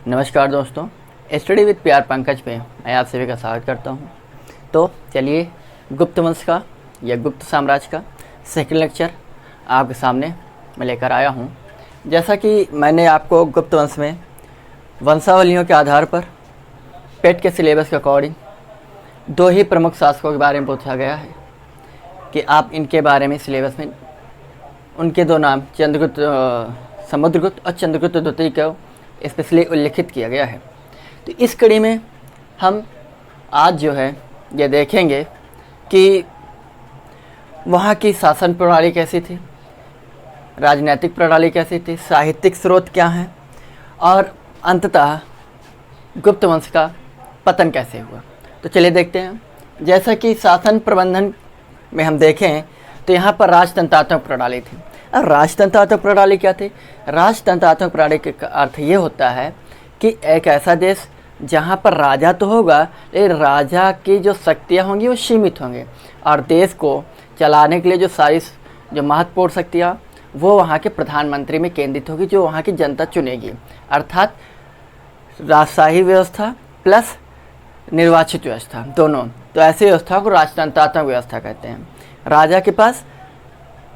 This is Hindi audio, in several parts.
नमस्कार दोस्तों, स्टडी विद प्यार पंकज पे मैं आप सभी का स्वागत करता हूं। तो चलिए गुप्त वंश का या गुप्त साम्राज्य का सेकंड लेक्चर आपके सामने मैं लेकर आया हूं। जैसा कि मैंने आपको गुप्त वंश में वंशावलियों के आधार पर पेट के सिलेबस के अकॉर्डिंग दो ही प्रमुख शासकों के बारे में पूछा गया है कि आप इनके बारे में सिलेबस में उनके दो नाम समुद्रगुप्त और चंद्रगुप्त द्वितीय को स्पेशली उल्लेखित किया गया है। तो इस कड़ी में हम आज जो है ये देखेंगे कि वहाँ की शासन प्रणाली कैसी थी, राजनीतिक प्रणाली कैसी थी, साहित्यिक स्रोत क्या हैं और अंततः गुप्त वंश का पतन कैसे हुआ। तो चलिए देखते हैं। जैसा कि शासन प्रबंधन में हम देखें तो यहाँ पर राजतंत्रात्मक प्रणाली थी। अब राजतंत्रात्मक प्रणाली क्या थी? राजतंत्रात्मक प्रणाली का अर्थ ये होता है कि एक ऐसा देश जहाँ पर राजा तो होगा लेकिन राजा की जो शक्तियाँ होंगी वो सीमित होंगी और देश को चलाने के लिए जो सारी जो महत्वपूर्ण शक्तियाँ वो वहाँ के प्रधानमंत्री में केंद्रित होगी, जो वहाँ की जनता चुनेगी। अर्थात राजशाही व्यवस्था प्लस निर्वाचित व्यवस्था दोनों। तो ऐसी व्यवस्था को राजतंत्रात्मक व्यवस्था कहते हैं। राजा के पास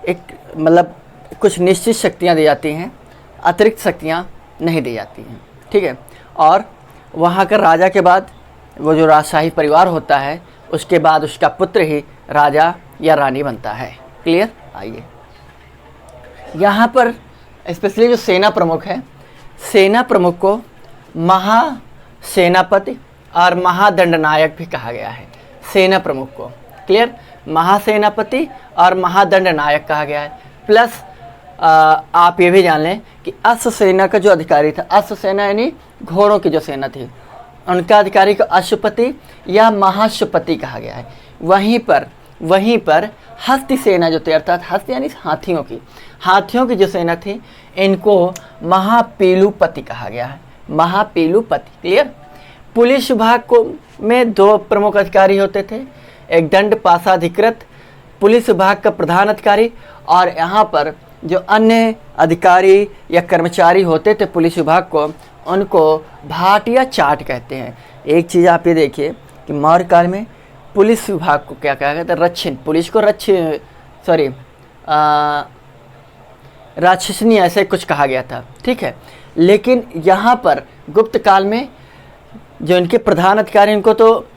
एक मतलब कुछ निश्चित शक्तियाँ दी जाती हैं, अतिरिक्त शक्तियाँ नहीं दी जाती हैं, ठीक है। और वहाँ का राजा के बाद वो जो राजशाही परिवार होता है उसके बाद उसका पुत्र ही राजा या रानी बनता है। क्लियर? आइए यहाँ पर स्पेशली जो सेना प्रमुख है, सेना प्रमुख को महासेनापति और महादंडनायक भी कहा गया है। सेना प्रमुख को क्लियर महासेनापति और महादंडनायक कहा गया है। प्लस आप ये भी जान लें कि अश्व सेना का जो अधिकारी था, अश्व सेना यानी घोड़ों की जो सेना थी, उनका अधिकारी को अश्वपति या महाश्वपति कहा गया है। वहीं पर हस्ती सेना जो थी, अर्थात हस्ती यानी हाथियों की जो सेना थी, इनको महापीलुपति कहा गया है। महापीलुपति। क्लियर? पुलिस विभाग को में दो प्रमुख अधिकारी होते थे, एक दंड पाशाधिकृत पुलिस विभाग का प्रधान अधिकारी और यहाँ पर जो अन्य अधिकारी या कर्मचारी होते थे पुलिस विभाग को, उनको भाटिया चाट कहते हैं। एक चीज़ आप ये देखिए कि मौर्य काल में पुलिस विभाग को क्या कहा गया था? रक्षिण। पुलिस को राक्षसनी ऐसे कुछ कहा गया था, ठीक है। लेकिन यहाँ पर गुप्त काल में जो इनके प्रधान अधिकारी, इनको तो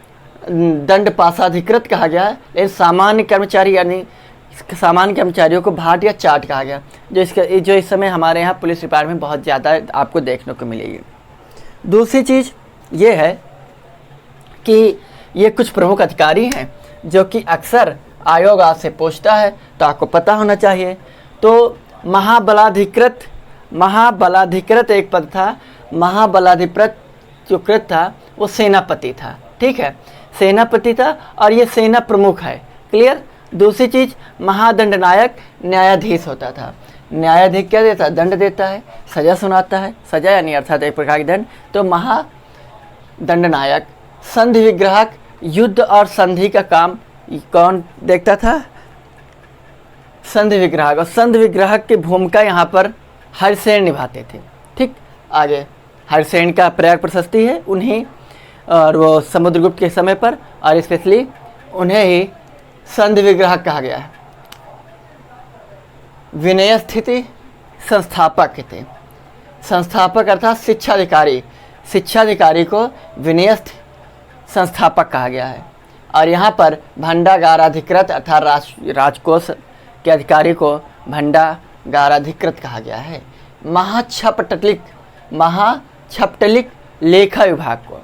दंड पाशाधिकृत कहा गया है, लेकिन सामान्य कर्मचारी यानी सामान्य कर्मचारियों को भाटिया चाट कहा गया, जो इस समय हमारे यहाँ पुलिस डिपार्टमेंट में बहुत ज़्यादा आपको देखने को मिलेगी। दूसरी चीज़ ये है कि ये कुछ प्रमुख अधिकारी हैं जो कि अक्सर आयोग आपसे पूछता है, तो आपको पता होना चाहिए। तो महाबलाधिकृत एक पद था। महाबलाधिकृत जो कृत था वो सेनापति था, ठीक है, सेनापति था और ये सेना प्रमुख है। क्लियर? दूसरी चीज़ महादंडनायक न्यायाधीश होता था। न्यायाधीश क्या देता? दंड देता है, सज़ा सुनाता है। सज़ा यानी अर्थात एक प्रकार की दंड। तो महादंडनायक संधि विग्राहक, युद्ध और संधि का काम कौन देखता था? संधि विग्राहक। और संधि विग्राहक की भूमिका यहाँ पर हरिसेन निभाते थे, ठीक। आगे हरिसेन का प्रयाग प्रशस्ति है उन्हीं, और वो समुद्रगुप्त के समय पर, और स्पेशली उन्हें ही संधि विग्राहक कहा गया है। विनय स्थिति संस्थापक थे। संस्थापक अर्थात शिक्षाधिकारी। शिक्षाधिकारी को विनय संस्थापक कहा गया है। और यहाँ पर भंडागाराधिकृत अर्थात राजकोष के अधिकारी को भंडागाराधिकृत कहा गया है। महाछपटलिक लेखा विभाग को,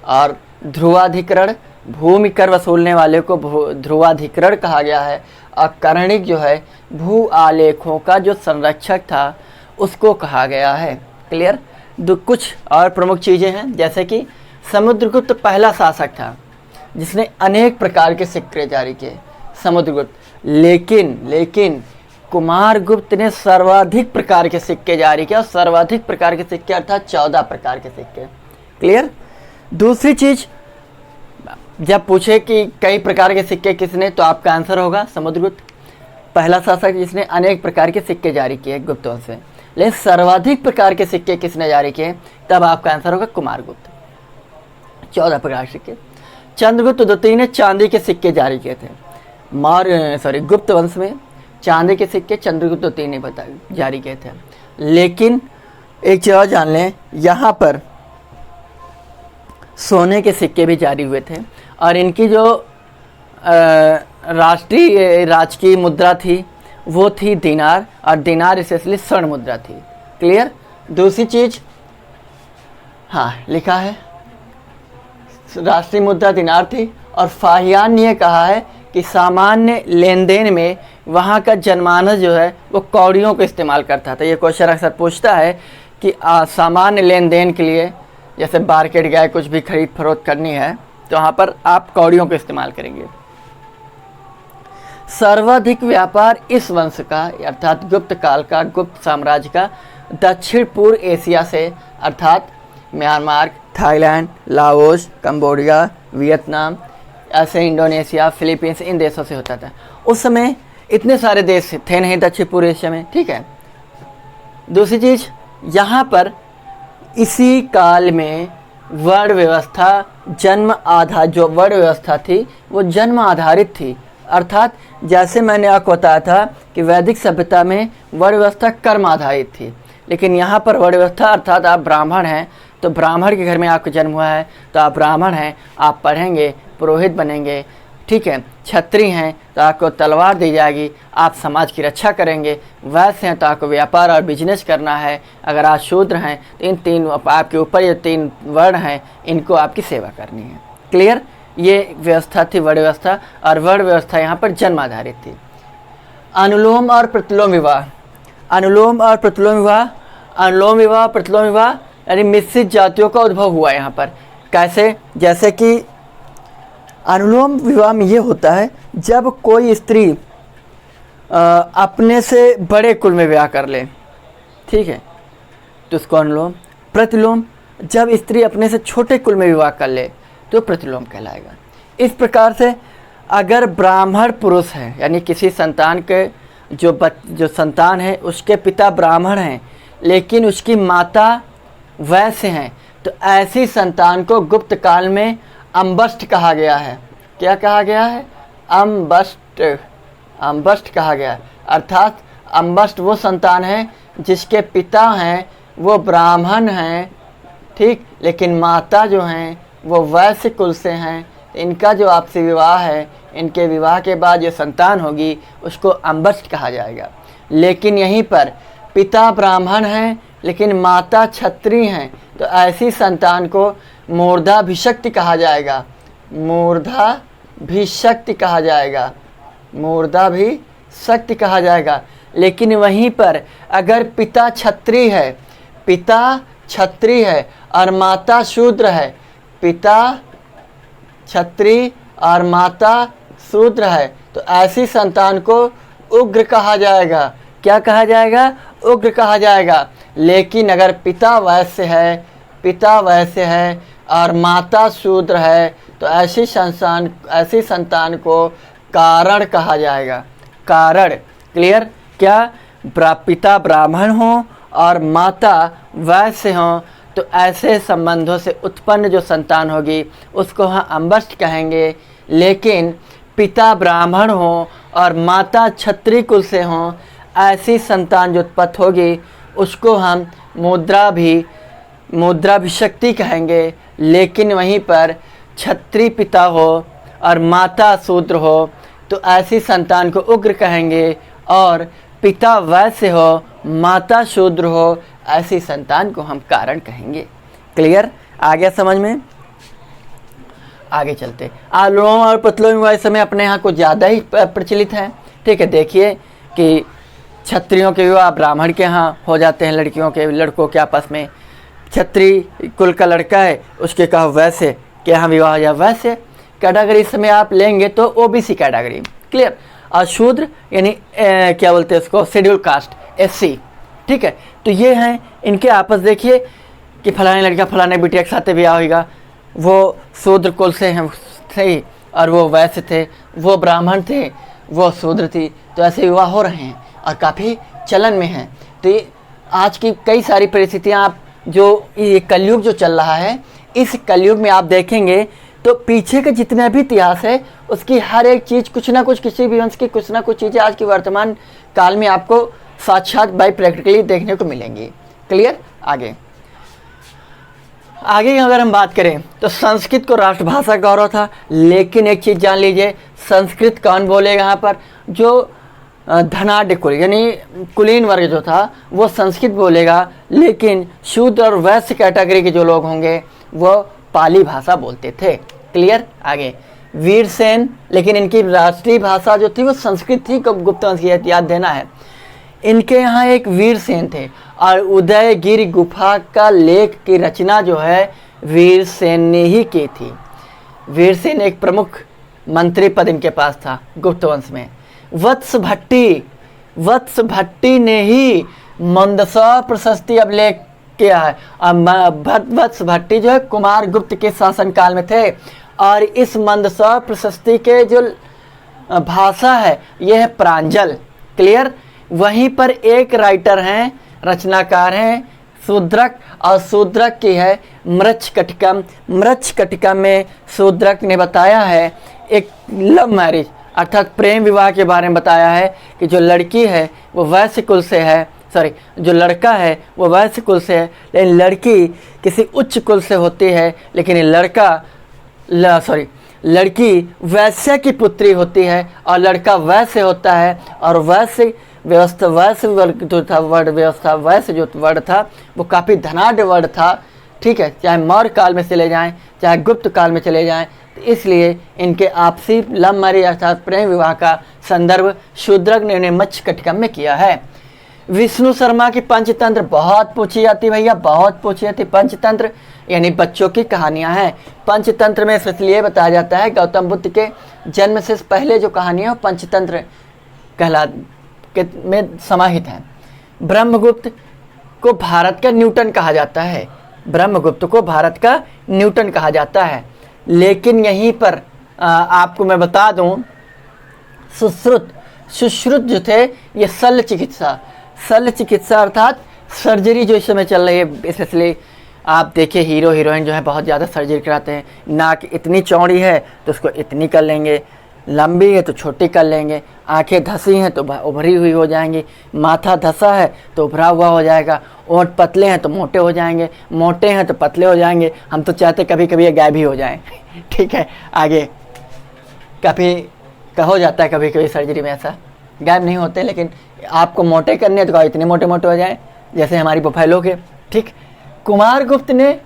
और ध्रुवाधिकरण भूमि कर वसूलने वाले को ध्रुवाधिकरण कहा गया है। और कर्णिक जो है भू आलेखों का जो संरक्षक था उसको कहा गया है। क्लियर? कुछ और प्रमुख चीज़ें हैं, जैसे कि समुद्रगुप्त पहला शासक था जिसने अनेक प्रकार के सिक्के जारी किए, समुद्रगुप्त। लेकिन कुमारगुप्त ने सर्वाधिक प्रकार के सिक्के जारी किए, और सर्वाधिक प्रकार के सिक्के अर्थात 14 प्रकार के सिक्के। क्लियर? दूसरी चीज़, जब पूछे कि कई प्रकार के सिक्के किसने, तो आपका आंसर होगा समुद्रगुप्त, पहला शासक जिसने अनेक प्रकार के सिक्के जारी किए गुप्त वंश में। लेकिन सर्वाधिक प्रकार के सिक्के किसने जारी किए, तब आपका आंसर होगा कुमारगुप्त। 14 प्रकार के सिक्के। चंद्रगुप्त द्वितीय ने चांदी के सिक्के जारी किए थे। गुप्त वंश में चांदी के सिक्के चंद्रगुप्त द्वितीय ने जारी किए थे। लेकिन एक चीज और जान लें, यहाँ पर सोने के सिक्के भी जारी हुए थे और इनकी जो राष्ट्रीय राजकीय मुद्रा थी वो थी दिनार, और दिनार स्पेशली स्वर्ण मुद्रा थी। क्लियर। दूसरी चीज, हाँ लिखा है राष्ट्रीय मुद्रा दिनार थी, और फाहियान ने यह कहा है कि सामान्य लेन देन में वहाँ का जनमानस जो है वो कौड़ियों का इस्तेमाल करता था। ये क्वेश्चन अक्सर पूछता है कि सामान्य लेन देन के लिए जैसे मार्केट गए कुछ भी खरीद फरोख्त करनी है तो वहाँ पर आप कौड़ियों का इस्तेमाल करेंगे। सर्वाधिक व्यापार इस वंश का अर्थात गुप्त काल का, गुप्त साम्राज्य का दक्षिण पूर्व एशिया से अर्थात Myanmar, Thailand, Laos, Cambodia, Vietnam, ऐसे इंडोनेशिया, फिलीपींस, इन देशों से होता था। उस समय इतने सारे देश थे नहीं दक्षिण पूर्व एशिया में, ठीक है। दूसरी चीज, यहाँ पर इसी काल में वर्ण व्यवस्था जो वर्ण व्यवस्था थी वो जन्म आधारित थी। अर्थात जैसे मैंने आपको बताया था कि वैदिक सभ्यता में वर्ण व्यवस्था कर्म आधारित थी, लेकिन यहाँ पर वर्ण व्यवस्था अर्थात आप ब्राह्मण हैं तो ब्राह्मण के घर में आपका जन्म हुआ है तो आप ब्राह्मण हैं, आप पढ़ेंगे, पुरोहित बनेंगे, ठीक है। क्षत्रिय हैं तो आपको तलवार दी जाएगी, आप समाज की रक्षा करेंगे। वैश्य हैं तो आपको व्यापार और बिजनेस करना है। अगर आप शूद्र हैं तो इन तीन आपके ऊपर ये तीन वर्ण हैं, इनको आपकी सेवा करनी है। क्लियर। ये व्यवस्था थी वर्ण व्यवस्था, और वर्ण व्यवस्था यहाँ पर जन्म आधारित थी। अनुलोम और प्रतिलोम विवाह। अनुलोम और प्रतिलोम विवाह, अनुलोम विवाह, प्रतिलोम विवाह यानी मिश्रित जातियों का उद्भव हुआ यहाँ पर। कैसे? जैसे कि अनुलोम विवाह में ये होता है जब कोई स्त्री अपने से बड़े कुल में विवाह कर ले, ठीक है, तो उसको अनुलोम। प्रतिलोम, जब स्त्री अपने से छोटे कुल में विवाह कर ले तो प्रतिलोम कहलाएगा। इस प्रकार से अगर ब्राह्मण पुरुष है यानी किसी संतान के जो संतान है उसके पिता ब्राह्मण हैं लेकिन उसकी माता वैश्य हैं, तो ऐसी संतान को गुप्त काल में अम्बष्ट कहा गया है। क्या कहा गया है? अम्बष्ट। अम्बष्ट कहा गया है। अर्थात अम्बष्ट वो संतान है जिसके पिता हैं वो ब्राह्मण हैं, ठीक, लेकिन माता जो हैं वो वैश्य कुल से हैं। इनका जो आपसी विवाह है, इनके विवाह के बाद जो संतान होगी उसको अम्बष्ट कहा जाएगा। लेकिन यहीं पर पिता ब्राह्मण हैं लेकिन माता क्षत्रिय हैं, तो ऐसी संतान को मूर्धाभिषक्ति कहा जाएगा। मूर्धाभिषक्ति कहा जाएगा। मूर्धाभिषक्ति कहा जाएगा। लेकिन वहीं पर अगर पिता क्षत्रिय है और माता शूद्र है, पिता क्षत्रिय और माता शूद्र है, तो ऐसी संतान को उग्र कहा जाएगा। क्या कहा जाएगा? उग्र कहा जाएगा। लेकिन अगर पिता वैश्य है और माता शूद्र है तो ऐसी संतान को कारण कहा जाएगा। कारण। क्लियर। क्या? पिता ब्राह्मण हो और माता वैश्य हो तो ऐसे संबंधों से उत्पन्न जो संतान होगी उसको हम अम्बष्ट कहेंगे। लेकिन पिता ब्राह्मण हो और माता क्षत्रिय कुल से हों, ऐसी संतान जो उत्पत्त होगी उसको हम मूर्धाभिषक्ति कहेंगे। लेकिन वहीं पर क्षत्रिय पिता हो और माता शूद्र हो तो ऐसी संतान को उग्र कहेंगे, और पिता वैश्य हो माता शूद्र हो ऐसी संतान को हम कारण कहेंगे। क्लियर? आ गया समझ में? आगे चलते। अनुलोम और प्रतिलोम विवाह इस समय अपने यहाँ कुछ ज़्यादा ही प्रचलित है, ठीक है। देखिए कि क्षत्रियों के विवाह ब्राह्मण के यहाँ हो जाते हैं, लड़कों के आपस में। क्षत्रिय कुल का लड़का है उसके कहा वैश्य के यहाँ विवाह हो जाए। वैश्य कैटेगरी इस समय आप लेंगे तो ओबीसी कैटेगरी। क्लियर। और शूद्र यानी क्या बोलते हैं उसको, शेड्यूल कास्ट, एससी, ठीक है। तो ये हैं इनके आपस। देखिए कि फलाने लड़का फलाने बिटिया के साथ ब्याह होगा, वो शूद्र कुल से हैं थे और वो वैश्य थे, वो ब्राह्मण थे, वो शूद्र थी, तो ऐसे विवाह हो रहे हैं और काफ़ी चलन में हैं। तो ये आज की कई सारी परिस्थितियाँ आप जो ये कलयुग जो चल रहा है, इस कलयुग में आप देखेंगे तो पीछे का जितना भी इतिहास है उसकी हर एक चीज़ कुछ ना कुछ, किसी भी वंश की कुछ ना कुछ चीज़ें आज की वर्तमान काल में आपको साक्षात बाई प्रैक्टिकली देखने को मिलेंगी। क्लियर। आगे अगर हम बात करें तो संस्कृत को राष्ट्रभाषा गौरव था, लेकिन एक चीज़ जान लीजिए, संस्कृत कौन बोलेगा यहाँ पर? जो धनाढ़ कुल यानी कुलीन वर्ग जो था वो संस्कृत बोलेगा, लेकिन शूद्र और वैश्य कैटेगरी के जो लोग होंगे वो पाली भाषा बोलते थे। क्लियर। आगे वीरसेन, लेकिन इनकी राष्ट्रीय भाषा जो थी वो संस्कृत थी, गुप्त वंश की याद देना है। इनके यहाँ एक वीरसेन थे और उदयगिरि गुफा का लेख की रचना जो है वीरसेन ने ही की थी। वीरसेन एक प्रमुख मंत्री पद इनके पास था गुप्त वंश में। वत्स भट्टी ने ही मंदसौर प्रशस्ति अभिलेख किया है। वत्स भट्टी जो है कुमार गुप्त के शासनकाल में थे और इस मंदसौर प्रशस्ति के जो भाषा है यह है प्रांजल। क्लियर। वहीं पर एक राइटर हैं, रचनाकार हैं शूद्रक, और शूद्रक की है मृच्छकटिकम। मृच्छकटिकम में शूद्रक ने बताया है एक लव मैरिज अर्थात प्रेम विवाह के बारे में बताया है कि जो लड़की है वो वैश्य कुल से है, जो लड़का है वो वैश्य कुल से है, लेकिन लड़की किसी उच्च कुल से होती है, लेकिन लड़की वैश्य की पुत्री होती है और लड़का वैश्य होता है। और वैश्य व्यवस्था, वैश्य वर्ग जो था, वर्ण व्यवस्था, वैश्य जो वर्ण था वो काफ़ी धनाढ़ वर्ण था। ठीक है, चाहे मौर्य काल में चले जाएं चाहे गुप्त काल में चले जाएं, तो इसलिए इनके आपसी लव मैरिज अर्थात प्रेम विवाह का संदर्भ शूद्रक ने मृच्छकटिकम में किया है। विष्णु शर्मा की पंचतंत्र बहुत पूछी जाती भैया, बहुत पूछी जाती। पंचतंत्र यानी बच्चों की कहानियां हैं। पंचतंत्र में इसलिए बताया जाता है गौतम बुद्ध के जन्म से पहले जो कहानियां वो पंचतंत्र में समाहित हैं। ब्रह्मगुप्त को भारत का न्यूटन कहा जाता है, ब्रह्मगुप्त को भारत का न्यूटन कहा जाता है। लेकिन यहीं पर आपको मैं बता दूं, सुश्रुत जो थे ये शल्य चिकित्सा अर्थात सर्जरी जो इस समय चल रही है, स्पेशली आप देखिए हीरो हीरोइन जो है बहुत ज़्यादा सर्जरी कराते हैं। नाक इतनी चौड़ी है तो उसको इतनी कर लेंगे, लंबी है तो छोटी कर लेंगे, आंखें धसी हैं तो उभरी हुई हो जाएंगी, माथा धसा है तो उभरा हुआ हो जाएगा, ओंठ पतले हैं तो मोटे हो जाएंगे, मोटे हैं तो पतले हो जाएंगे। हम तो चाहते कभी कभी ये गायब ही हो जाएं। ठीक है। आगे काफ़ी हो जाता है कभी कभी सर्जरी में, ऐसा गायब नहीं होते, लेकिन आपको मोटे करने हैं तो इतने मोटे मोटे हो जाएं जैसे हमारी प्रोफाइलों के। ठीक। कुमार गुप्त ने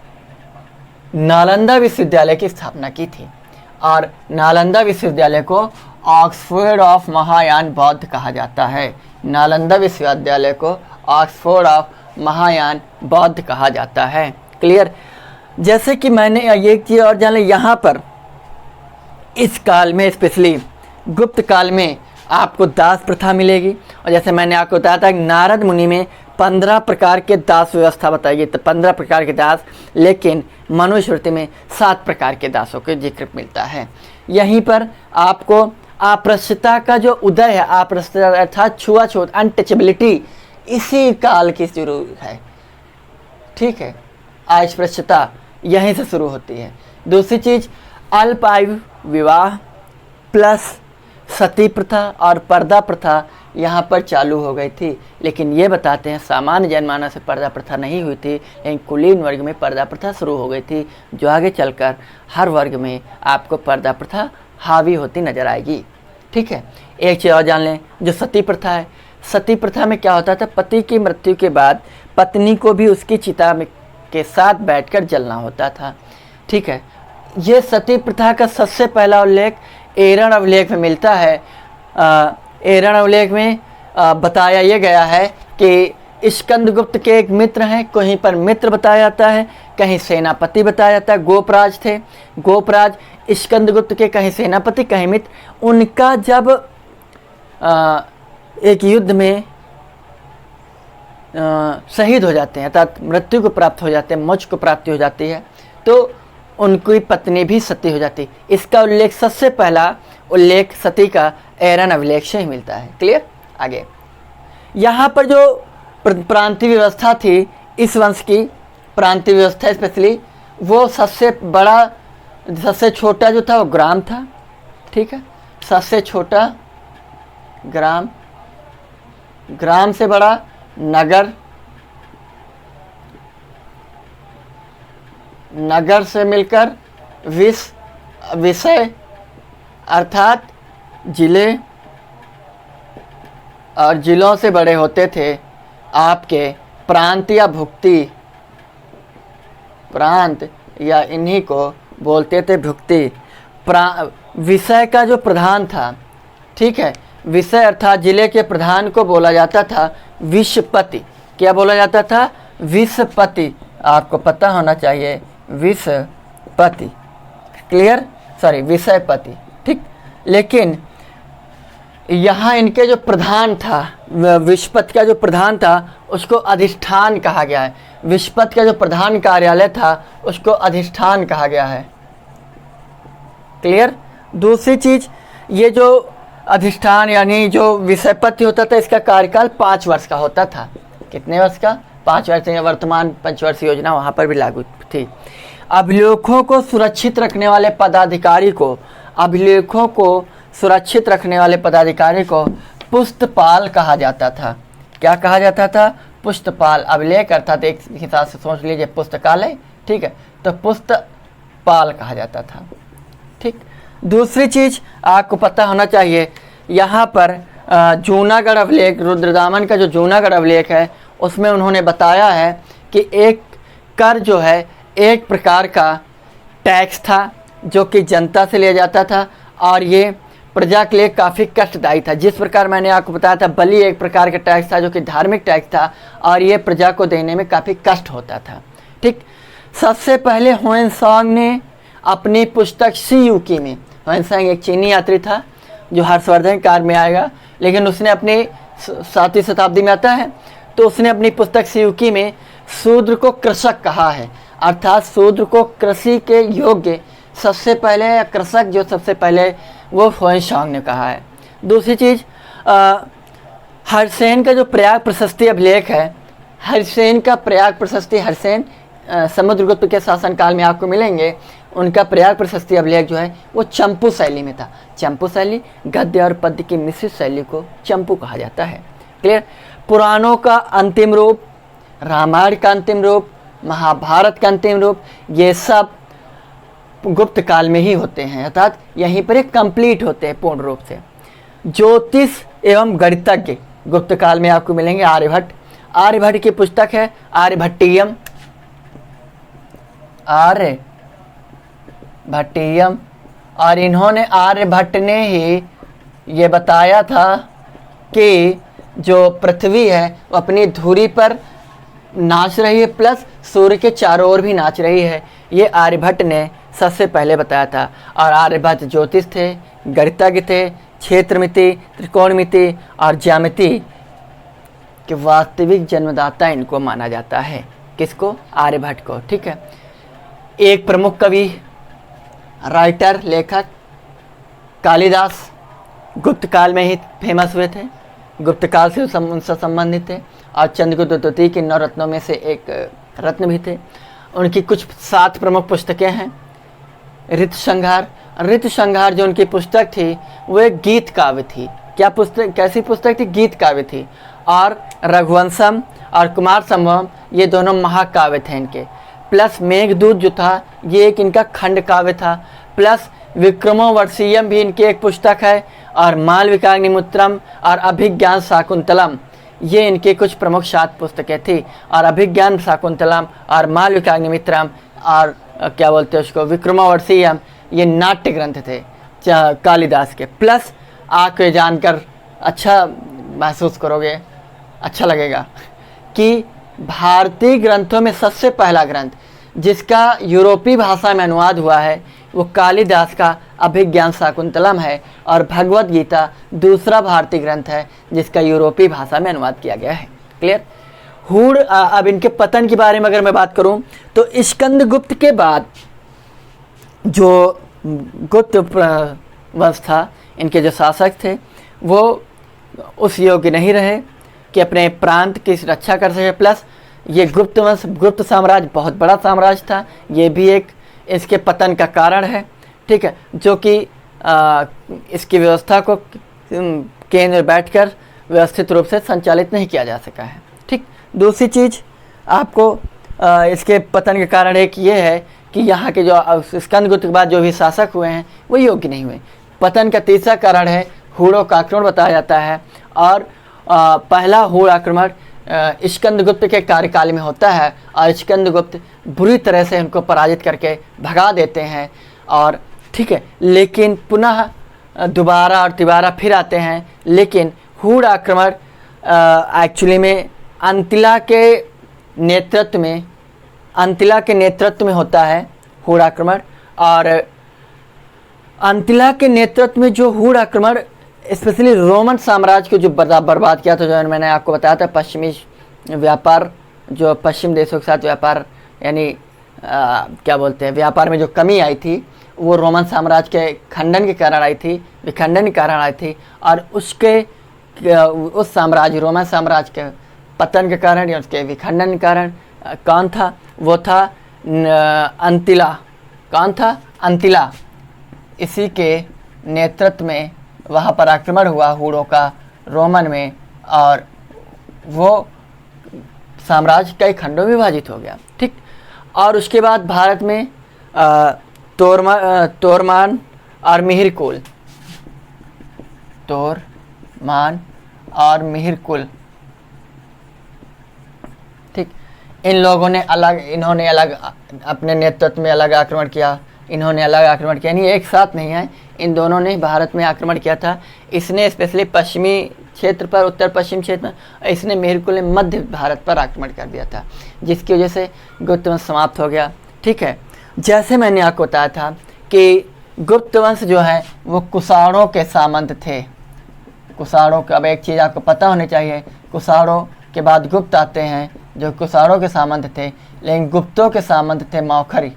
नालंदा विश्वविद्यालय की स्थापना की थी और नालंदा विश्वविद्यालय को ऑक्सफोर्ड ऑफ महायान बौद्ध कहा जाता है। नालंदा विश्वविद्यालय को ऑक्सफोर्ड ऑफ महायान बौद्ध कहा जाता है। क्लियर। जैसे कि मैंने एक चीज़ और जान ली, यहाँ पर इस काल में स्पेशली गुप्त काल में आपको दास प्रथा मिलेगी। और जैसे मैंने आपको बताया था नारद मुनि में 15 प्रकार के दास व्यवस्था बताई गई, तो 15 प्रकार के दास, लेकिन मनुस्मृति में 7 प्रकार के दासों के जिक्र मिलता है। यहीं पर आपको अपृष्टता का जो उदय है, अपृष्टता अर्थात छुआछूत, अनटचेबिलिटी, इसी काल की शुरू है। ठीक है, अस्पृश्यता यहीं से शुरू होती है। दूसरी चीज़ अल्प आयु विवाह प्लस सती प्रथा और पर्दा प्रथा यहाँ पर चालू हो गई थी। लेकिन ये बताते हैं सामान्य जनमानस से पर्दा प्रथा नहीं हुई थी, लेकिन कुलीन वर्ग में पर्दा प्रथा शुरू हो गई थी, जो आगे चलकर हर वर्ग में आपको पर्दा प्रथा हावी होती नजर आएगी। ठीक है। एक चीज़ और जान लें, जो सती प्रथा है, सती प्रथा में क्या होता था, पति की मृत्यु के बाद पत्नी को भी उसकी चिता में के साथ बैठकर जलना होता था। ठीक है। ये सती प्रथा का सबसे पहला उल्लेख एरण अभिलेख में मिलता है। एरण अभिलेख में बताया ये गया है कि स्कंदगुप्त के एक मित्र हैं, कहीं पर मित्र बताया जाता है, कहीं सेनापति बताया जाता है। गोपराज थे, गोपराज स्कंदगुप्त के कहीं सेनापति कहीं मित्र। उनका जब एक युद्ध में शहीद हो जाते हैं अर्थात मृत्यु को प्राप्त हो जाते हैं, मोक्ष को प्राप्ति हो जाती है, तो उनकी पत्नी भी सती हो जाती। इसका उल्लेख सबसे पहला उल्लेख सती का एरन अभिलेख से ही मिलता है। क्लियर। आगे यहाँ पर जो प्रांतीय व्यवस्था थी इस वंश की, प्रांतीय व्यवस्था स्पेशली, वो सबसे बड़ा, सबसे छोटा जो था वो ग्राम था, ठीक है, सबसे छोटा ग्राम, ग्राम से बड़ा नगर, नगर से मिलकर विषय अर्थात जिले, और जिलों से बड़े होते थे आपके प्रांत या भुक्ति, प्रांत या इन्हीं को बोलते थे भुक्ति। विषय का जो प्रधान था, ठीक है, विषय अर्थात जिले के प्रधान को बोला जाता था विषपति। क्या बोला जाता था? विषपति। आपको पता होना चाहिए, विषपति, क्लियर, सॉरी विषयपति, ठीक। लेकिन यहाँ इनके जो प्रधान था, विषपति का जो प्रधान था उसको अधिष्ठान कहा गया है। विषपति का जो प्रधान कार्यालय था उसको अधिष्ठान कहा गया है, क्लियर। दूसरी चीज, ये जो अधिष्ठान यानी जो विषयपति होता था, इसका कार्यकाल 5 वर्ष का होता था। कितने वर्ष का? 5 वर्ष। वर्तमान पंचवर्षीय योजना वहाँ पर भी लागू थी। अभिलेखों को सुरक्षित रखने वाले पदाधिकारी को, अभिलेखों को सुरक्षित रखने वाले पदाधिकारी को पुस्तपाल कहा जाता था। क्या कहा जाता था? पुस्तपाल। अभिलेख अर्थात एक हिसाब से सोच लीजिए पुस्तकालय, ठीक है, तो पुस्तपाल कहा जाता था, ठीक। दूसरी चीज आपको पता होना चाहिए, यहाँ पर जूनागढ़ अभिलेख, रुद्रदामन का जो जूनागढ़ अभिलेख है उसमें उन्होंने बताया है कि एक कर जो है एक प्रकार का टैक्स था जो कि जनता से लिया जाता था, और ये प्रजा के लिए काफ़ी कष्टदायी था। जिस प्रकार मैंने आपको बताया था, बलि एक प्रकार का टैक्स था जो कि धार्मिक टैक्स था, और ये प्रजा को देने में काफ़ी कष्ट होता था, ठीक। सबसे पहले ह्वेनसांग ने अपनी पुस्तक सी यूकी में, ह्वेनसांग एक चीनी यात्री था जो हर्षवर्धन काल में आएगा, लेकिन उसने अपनी 7वीं शताब्दी में आता है, तो उसने अपनी पुस्तक सी यूकी में शूद्र को कृषक कहा है, अर्थात शूद्र को कृषि के योग्य सबसे पहले, या कृषक जो सबसे पहले, वो ह्वेनसांग ने कहा है। दूसरी चीज़, हरसेन का जो प्रयाग प्रशस्ति अभिलेख है, हरसेन का प्रयाग प्रशस्ति, हरसेन समुद्रगुप्त के शासनकाल में आपको मिलेंगे, उनका प्रयाग प्रशस्ति अभिलेख जो है वो चंपू शैली में था। चंपू शैली, गद्य और पद्य की मिश्रित शैली को चंपू कहा जाता है, क्लियर। पुराणों का अंतिम रूप, रामायण का अंतिम रूप, महाभारत का अंतिम रूप, ये सब गुप्त काल में ही होते हैं, अर्थात यहीं पर एक कंप्लीट होते हैं पूर्ण रूप से। ज्योतिष एवं गणितज्ञ गुप्त काल में आपको मिलेंगे आर्यभट्ट। आर्यभट्ट की पुस्तक है आर्यभट्टियम, आर्यभट्टियम, और इन्होंने, आर्यभट्ट ने ही ये बताया था कि जो पृथ्वी है वो अपनी धुरी पर नाच रही है, प्लस सूर्य के चारों ओर भी नाच रही है। ये आर्यभट्ट ने सबसे पहले बताया था। और आर्यभट्ट ज्योतिष थे, गणितज्ञ थे, क्षेत्रमिति, त्रिकोणमिति और ज्यामिति के वास्तविक जन्मदाता इनको माना जाता है। किसको? आर्यभट्ट को, ठीक है। एक प्रमुख कवि, राइटर, लेखक कालिदास गुप्त काल में ही फेमस हुए थे, गुप्त काल से उनसे संबंधित थे, और चंद्रगुप्त द्वितीय के 9 रत्नों में से एक रत्न भी थे। उनकी कुछ 7 प्रमुख पुस्तकें हैं। ऋतुसंहार, ऋतुसंहार जो उनकी पुस्तक थी वो एक गीत काव्य थी। क्या पुस्तक, कैसी पुस्तक थी? गीत काव्य थी। और रघुवंशम और कुमार संभवम ये दोनों महाकाव्य थे इनके। प्लस मेघदूत जो था ये एक इनका खंड काव्य था। प्लस विक्रमोर्वशीयम भी इनकी एक पुस्तक है, और मालविकाग्निमित्रम और अभिज्ञान शाकुंतलम ये इनके कुछ प्रमुख 7 पुस्तकें थी। और अभिज्ञान शाकुंतलम और मालविकाग्निमित्रम और क्या बोलते हैं उसको, विक्रमोर्वशीयम, ये नाट्य ग्रंथ थे कालिदास के। प्लस आपको ये जानकर अच्छा महसूस करोगे, अच्छा लगेगा कि भारतीय ग्रंथों में सबसे पहला ग्रंथ जिसका यूरोपीय भाषा में अनुवाद हुआ है वो कालिदास का अभिज्ञान शाकुंतलम है, और भगवत गीता दूसरा भारतीय ग्रंथ है जिसका यूरोपीय भाषा में अनुवाद किया गया है, क्लियर। हूण, अब इनके पतन के बारे में अगर मैं बात करूं तो स्कंदगुप्त के बाद जो गुप्त वंश था, इनके जो शासक थे वो उस योग्य नहीं रहे। कि अपने प्रांत की रक्षा कर सके। प्लस ये गुप्त वंश, गुप्त साम्राज्य बहुत बड़ा साम्राज्य था, ये भी एक इसके पतन का कारण है, ठीक है, जो कि इसकी व्यवस्था को केंद्र बैठकर व्यवस्थित रूप से संचालित नहीं किया जा सका है। ठीक, दूसरी चीज़ आपको इसके पतन के कारण एक ये है कि यहाँ के जो स्कंदगुप्त के बाद जो भी शासक हुए हैं वो योग्य नहीं हुए। पतन का तीसरा कारण है हूणों का आक्रमण बताया जाता है, और पहला हूण आक्रमण स्कंदगुप्त के कार्यकाल में होता है, और स्कंदगुप्त बुरी तरह से उनको पराजित करके भगा देते हैं। और ठीक है, लेकिन पुनः दोबारा और तिबारा फिर आते हैं, लेकिन हूण आक्रमण एक्चुअली में अंतिला के नेतृत्व में होता है हूण आक्रमण। और अंतिला के नेतृत्व में जो हूण आक्रमण स्पेशली रोमन साम्राज्य को जो बर्बाद किया था, जो मैंने आपको बताया था, पश्चिमी व्यापार, जो पश्चिम देशों के साथ व्यापार, यानी क्या बोलते हैं, व्यापार में जो कमी आई थी वो रोमन साम्राज्य के खंडन के कारण आई थी, विखंडन के कारण आई थी। और उस साम्राज्य, रोमन साम्राज्य के पतन के कारण या उसके विखंडन के कारण कौन था? वो था अंतिला। कौन था? अंतिला। इसी के नेतृत्व में वहाँ पर आक्रमण हुआ हूणों का रोमन में, और वो साम्राज्य कई खंडों में विभाजित हो गया। ठीक, और उसके बाद भारत में तोरमान और मिहिरकुल, तोरमान और मिहिरकुल, ठीक, इन्होंने अलग अपने नेतृत्व में अलग आक्रमण किया, इन्होंने अलग आक्रमण किया, यानी एक साथ नहीं है, इन दोनों ने भारत में आक्रमण किया था। इसने स्पेशली पश्चिमी क्षेत्र पर, उत्तर पश्चिम क्षेत्र में, इसने मिहिरकुल ने मध्य भारत पर आक्रमण कर दिया था, जिसकी वजह से गुप्त वंश समाप्त हो गया। ठीक है, जैसे मैंने आपको बताया था कि गुप्त वंश जो है वो कुषाणों के सामंत थे। कुषाणों का, अब एक चीज़ आपको पता होनी चाहिए, कुषाणों के बाद गुप्त आते हैं जो कुषाणों के सामंत थे, लेकिन गुप्तों के सामंत थे मौखरी।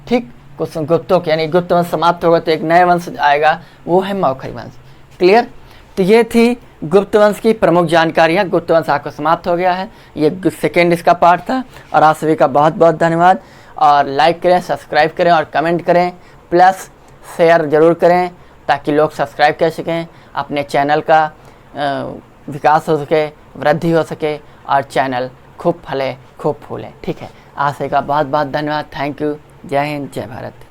ठीक, कुछ गुप्तों के, यानी गुप्त वंश समाप्त होगा तो एक नया वंश आएगा, वो है मौखरी वंश। क्लियर? तो ये थी गुप्त वंश की प्रमुख जानकारियाँ। गुप्त वंश आपको समाप्त हो गया है, ये सेकेंड इसका पार्ट था। और आप सभी का बहुत बहुत धन्यवाद। और लाइक करें, सब्सक्राइब करें और कमेंट करें, प्लस शेयर ज़रूर करें ताकि लोग सब्सक्राइब कर सकें, अपने चैनल का विकास हो सके, वृद्धि हो सके, और चैनल खूब फले, खूब फूले। ठीक है, आप सभी का बहुत बहुत धन्यवाद। Thank you. जय हिंद, जय भारत।